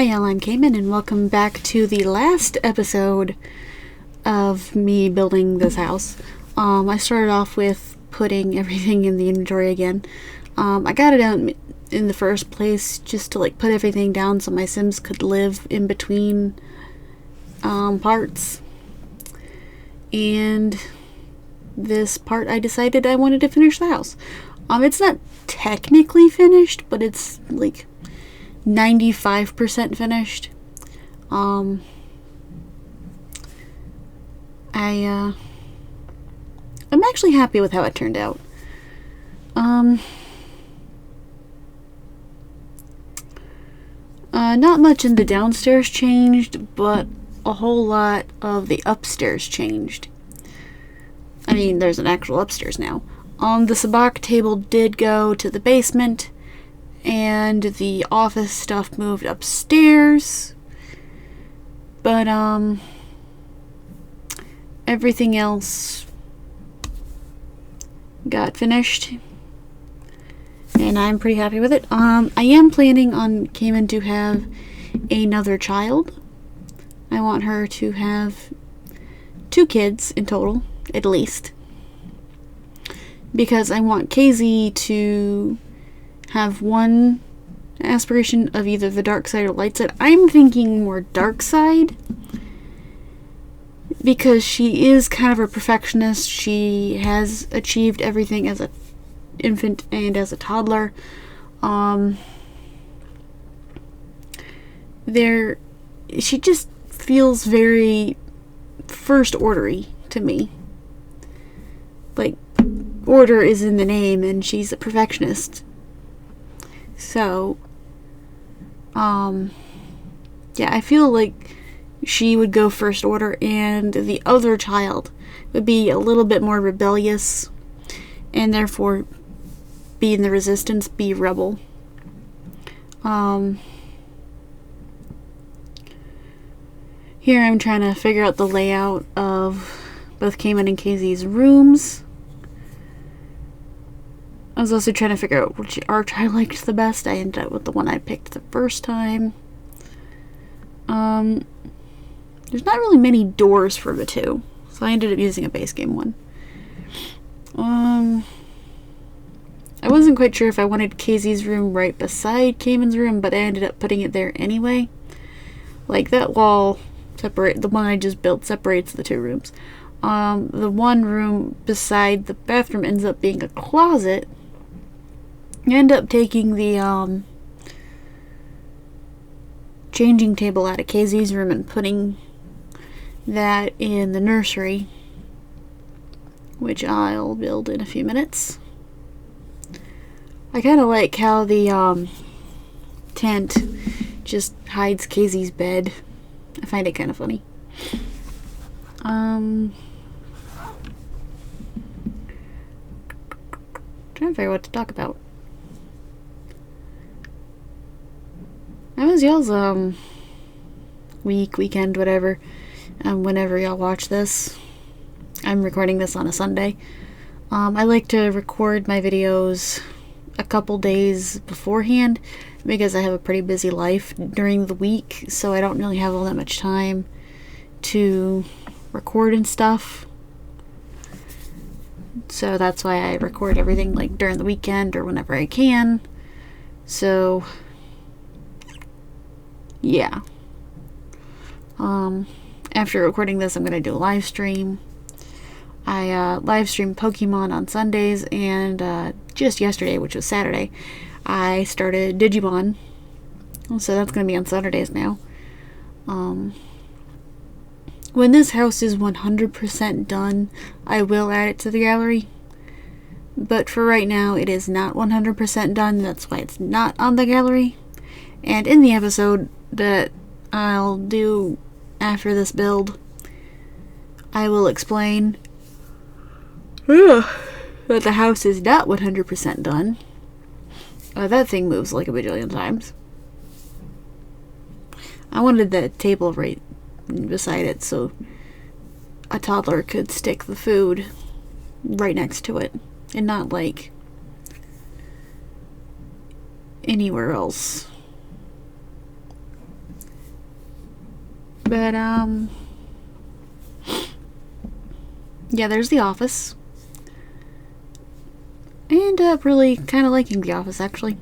Hi, y'all, I'm Cayman, and welcome back to the last episode of me building this house. I started off with putting everything in the inventory again. I got it out in the first place just to put everything down so my Sims could live in between parts. And this part I decided I wanted to finish the house. It's not technically finished, but it's 95% finished. I'm actually happy with how it turned out. Not much in the downstairs changed, but a whole lot of the upstairs changed. I mean, there's an actual upstairs now. The sabacc table did go to the basement, and the office stuff moved upstairs, but everything else got finished, and I'm pretty happy with it. I am planning on Cayman to have another child. I want her to have 2 kids in total, at least, because I want KZ to have one aspiration of either the dark side or light side. I'm thinking more dark side, because she is kind of a perfectionist. She has achieved everything as an infant and as a toddler. She just feels very first ordery to me. Order is in the name, and she's a perfectionist. So, yeah, I feel like she would go first order, and the other child would be a little bit more rebellious, and therefore be in the resistance, be rebel. Here I'm trying to figure out the layout of both Cayman and KZ's rooms. I was also trying to figure out which arch I liked the best. I ended up with the one I picked the first time. There's not really many doors for the two, so I ended up using a base game one. I wasn't quite sure if I wanted KZ's room right beside Cayman's room, but I ended up putting it there anyway. That wall the one I just built separates the 2 rooms. The one room beside the bathroom ends up being a closet. I end up taking the changing table out of KZ's room and putting that in the nursery, which I'll build in a few minutes. I kind of like how the tent just hides KZ's bed. I find it kind of funny. Trying to figure out what to talk about. How was y'all's weekend, whatever, whenever y'all watch this? I'm recording this on a Sunday. I like to record my videos a couple days beforehand because I have a pretty busy life during the week, so I don't really have all that much time to record and stuff. So that's why I record everything during the weekend or whenever I can. So yeah. After recording this, I'm gonna do a live stream. I live stream Pokemon on Sundays, and just yesterday, which was Saturday, I started Digimon. So that's gonna be on Saturdays now. When this house is 100% done, I will add it to the gallery. But for right now, it is not 100% done. That's why it's not on the gallery. And in the episode that I'll do after this build, I will explain that the house is not 100% done. That thing moves like a bajillion times. I wanted the table right beside it so a toddler could stick the food right next to it and not anywhere else. But, yeah, there's The Office. And, really kind of liking The Office, actually.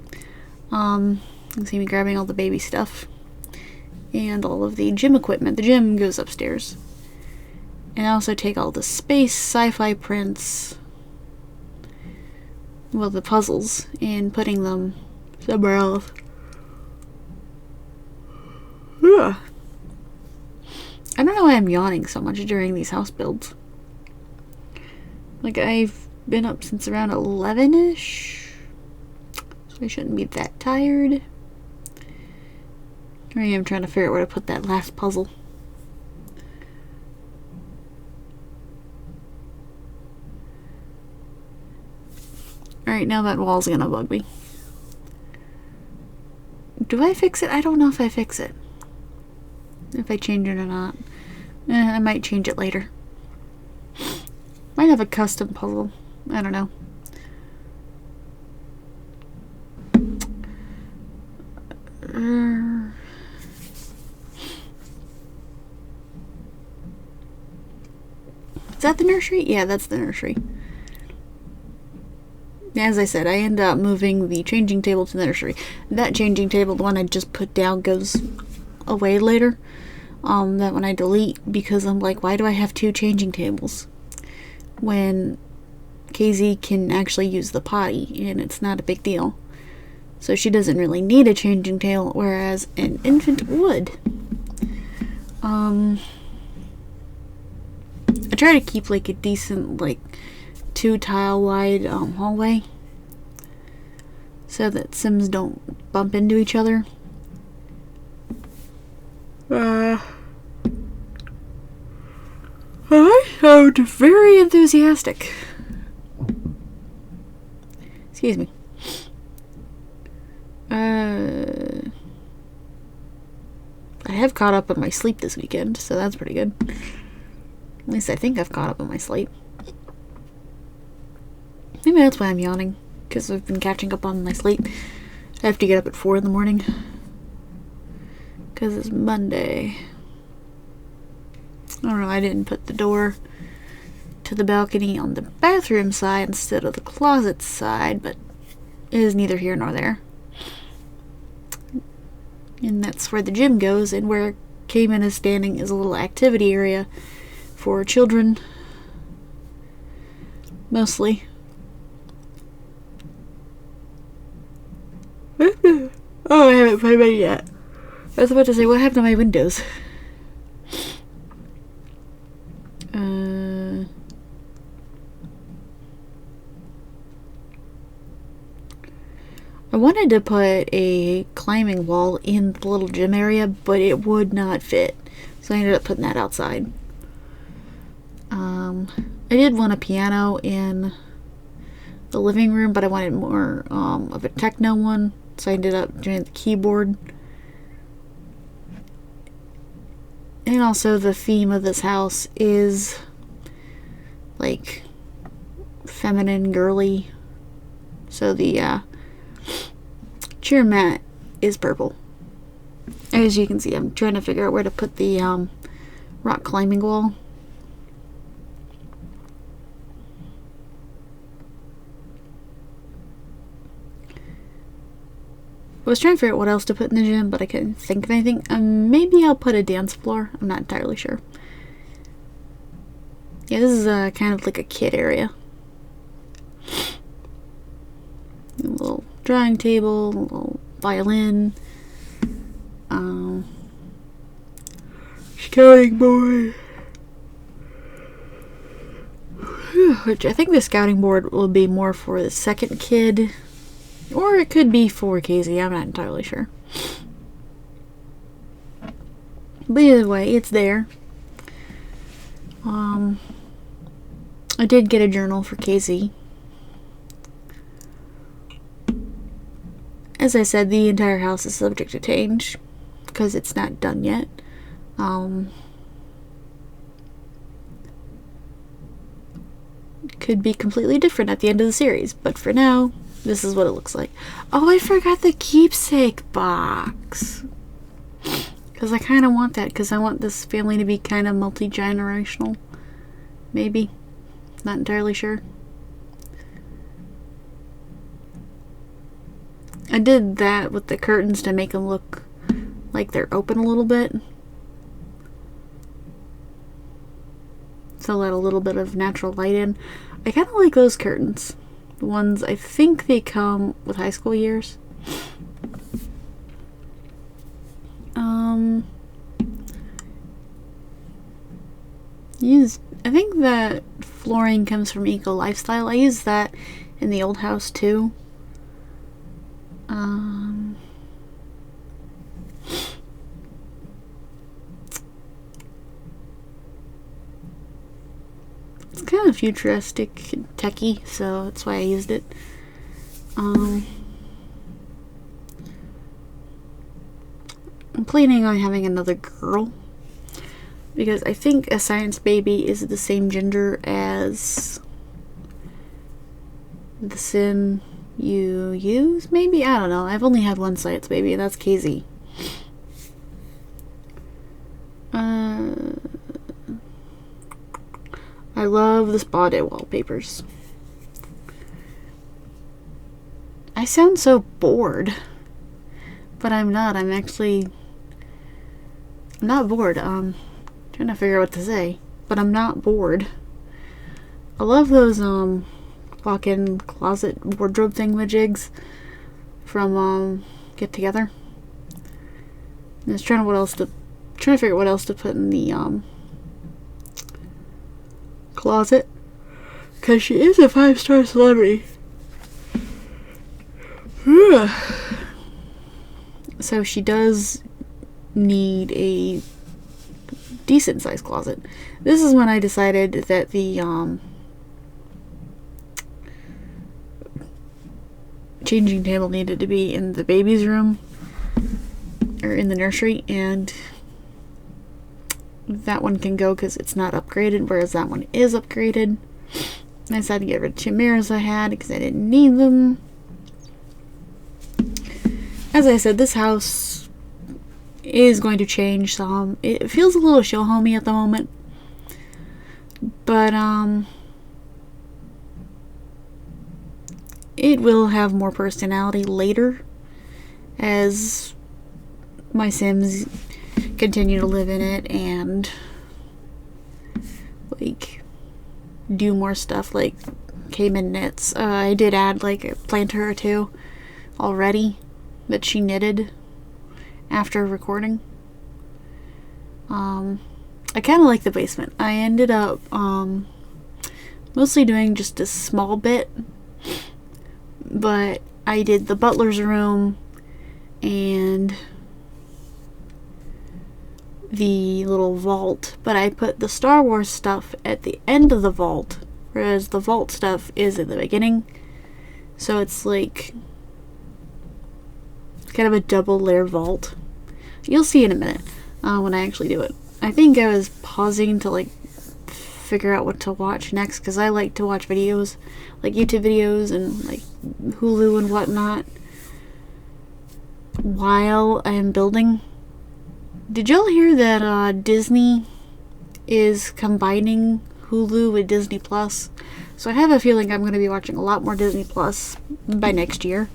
You can see me grabbing all the baby stuff. And all of the gym equipment. The gym goes upstairs. And I also take all the space sci-fi prints, well, the puzzles, and putting them somewhere else. Ugh. I don't know why I'm yawning so much during these house builds. Like, I've been up since around 11-ish, so I shouldn't be that tired. Here I am trying to figure out where to put that last puzzle. Alright, now that wall's gonna bug me. Do I fix it? I don't know if I fix it. If I change it or not. I might change it later. Might have a custom puzzle. I don't know. Is that the nursery? Yeah, that's the nursery. As I said, I end up moving the changing table to the nursery. That changing table, the one I just put down, goes away later. That one I delete because I'm like, why do I have two changing tables when KZ can actually use the potty and it's not a big deal? So she doesn't really need a changing table, whereas an infant would. I try to keep like a decent, like, 2-tile wide hallway so that Sims don't bump into each other. I sound very enthusiastic. Excuse me. I have caught up on my sleep this weekend, so that's pretty good. At least I think I've caught up on my sleep. Maybe that's why I'm yawning, because I've been catching up on my sleep. I have to get up at 4 in the morning, because it's Monday. I don't know, I didn't put the door to the balcony on the bathroom side instead of the closet side, but it is neither here nor there. And that's where the gym goes, and where Cayman is standing is a little activity area for children, mostly. Oh, I haven't put them in yet. I was about to say, what happened to my windows? I wanted to put a climbing wall in the little gym area, but it would not fit. So I ended up putting that outside. I did want a piano in the living room, but I wanted more of a techno one. So I ended up doing the keyboard. And also the theme of this house is like feminine, girly. So the chair mat is purple. As you can see, I'm trying to figure out where to put the rock climbing wall. I was trying to figure out what else to put in the gym, but I couldn't think of anything. Maybe I'll put a dance floor. I'm not entirely sure. Yeah, this is kind of like a kid area. A little drawing table, a little violin, scouting board. Which I think the scouting board will be more for the second kid. Or it could be for KZ, I'm not entirely sure. But either way, it's there. I did get a journal for KZ. As I said, the entire house is subject to change because it's not done yet. Could be completely different at the end of the series, but for now, this is what it looks like. Oh, I forgot the keepsake box. Because I kind of want that, because I want this family to be kind of multi-generational. Maybe. Not entirely sure. I did that with the curtains to make them look like they're open a little bit. So let a little bit of natural light in. I kind of like those curtains. The ones, I think they come with high school years. I think that flooring comes from Eco Lifestyle. I used that in the old house too. It's kind of futuristic, techie, so that's why I used it. I'm planning on having another girl, because I think a science baby is the same gender as the sim you use, maybe? I don't know. I've only had one science baby, and that's KZ. I love the spa day wallpapers. I sound so bored, but I'm not. I'm not bored. Trying to figure out what to say, but I'm not bored. I love those walk-in closet wardrobe thingamajigs from Get Together. I was trying to figure out what else to put in the closet, because she is a 5-star celebrity. So she does need a decent sized closet. This is when I decided that the changing table needed to be in the baby's room, or in the nursery, and that one can go because it's not upgraded, whereas that one is upgraded. I decided to get rid of 2 mirrors I had because I didn't need them. As I said, this house is going to change some. It feels a little show homey at the moment, but it will have more personality later as my Sims continue to live in it and like do more stuff like Cayman knits. I did add like a planter or 2 already that she knitted after recording. I kind of like the basement. I ended up mostly doing just a small bit, but I did the butler's room and the little vault, but I put the Star Wars stuff at the end of the vault, whereas the vault stuff is at the beginning. So it's like kind of a double layer vault. You'll see in a minute when I actually do it. I think I was pausing to like figure out what to watch next, because I like to watch videos, like YouTube videos and like Hulu and whatnot, while I am building. Did y'all hear that Disney is combining Hulu with Disney Plus? So I have a feeling I'm going to be watching a lot more Disney Plus by next year.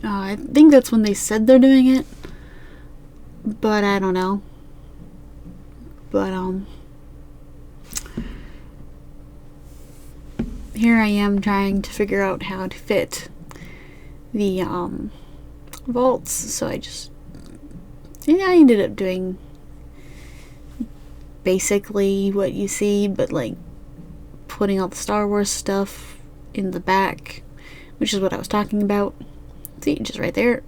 I think that's when they said they're doing it, but I don't know. But here I am trying to figure out how to fit the vaults, so I ended up doing basically what you see, but like putting all the Star Wars stuff in the back, which is what I was talking about. See, just right there,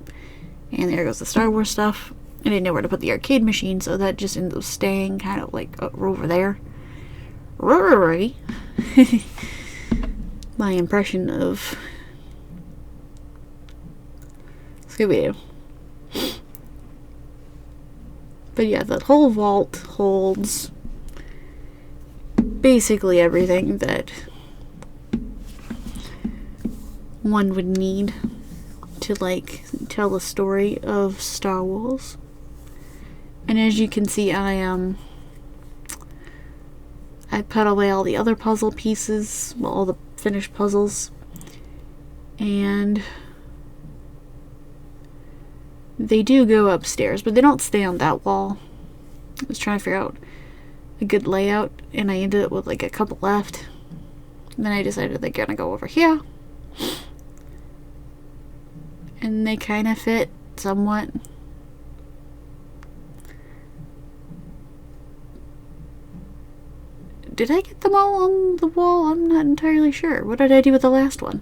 and there goes the Star Wars stuff. I didn't know where to put the arcade machine, so that just ended up staying kind of like over there. My impression of Scooby-Doo. But yeah, that whole vault holds basically everything that one would need to like tell the story of Star Wars. And as you can see, I put away all the other puzzle pieces, well, all the finished puzzles, and they do go upstairs, but they don't stay on that wall. I was trying to figure out a good layout, and I ended up with like a couple left. And then I decided they're gonna go over here, and they kind of fit somewhat. Did I get them all on the wall? I'm not entirely sure. What did I do with the last one?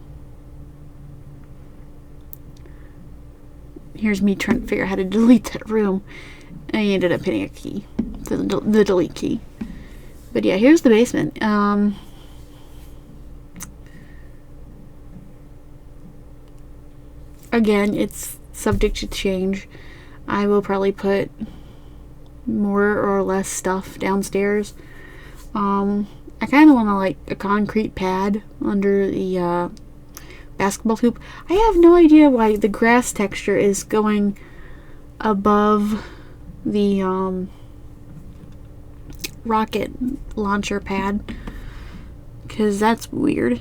Here's me trying to figure out how to delete that room. I ended up hitting a key, the delete key. But yeah, here's the basement. Again, it's subject to change. I will probably put more or less stuff downstairs. I kind of want to like a concrete pad under the basketball hoop. I have no idea why the grass texture is going above the rocket launcher pad, because that's weird.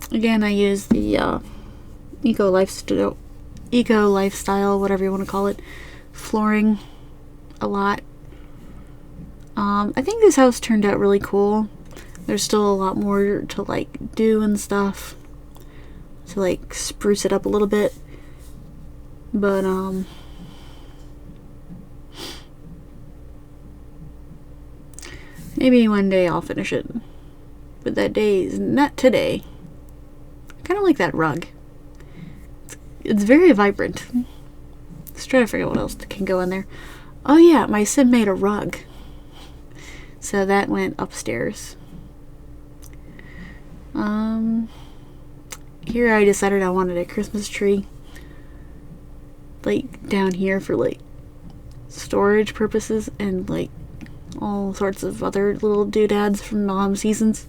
Again, I use the Eco Lifestyle, whatever you want to call it, flooring a lot. I think this house turned out really cool. There's still a lot more to like do and stuff to like spruce it up a little bit, but maybe one day I'll finish it, but that day is not today. I kind of like that rug. It's very vibrant. Let's try to figure out what else can go in there. Oh yeah, my sim made a rug, so that went upstairs. Here I decided I wanted a Christmas tree, like down here for like storage purposes and like all sorts of other little doodads from seasons.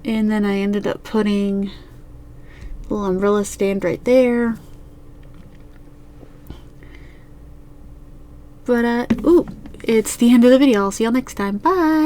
And then I ended up putting a little umbrella stand right there. But ooh, it's the end of the video. I'll see y'all next time. Bye.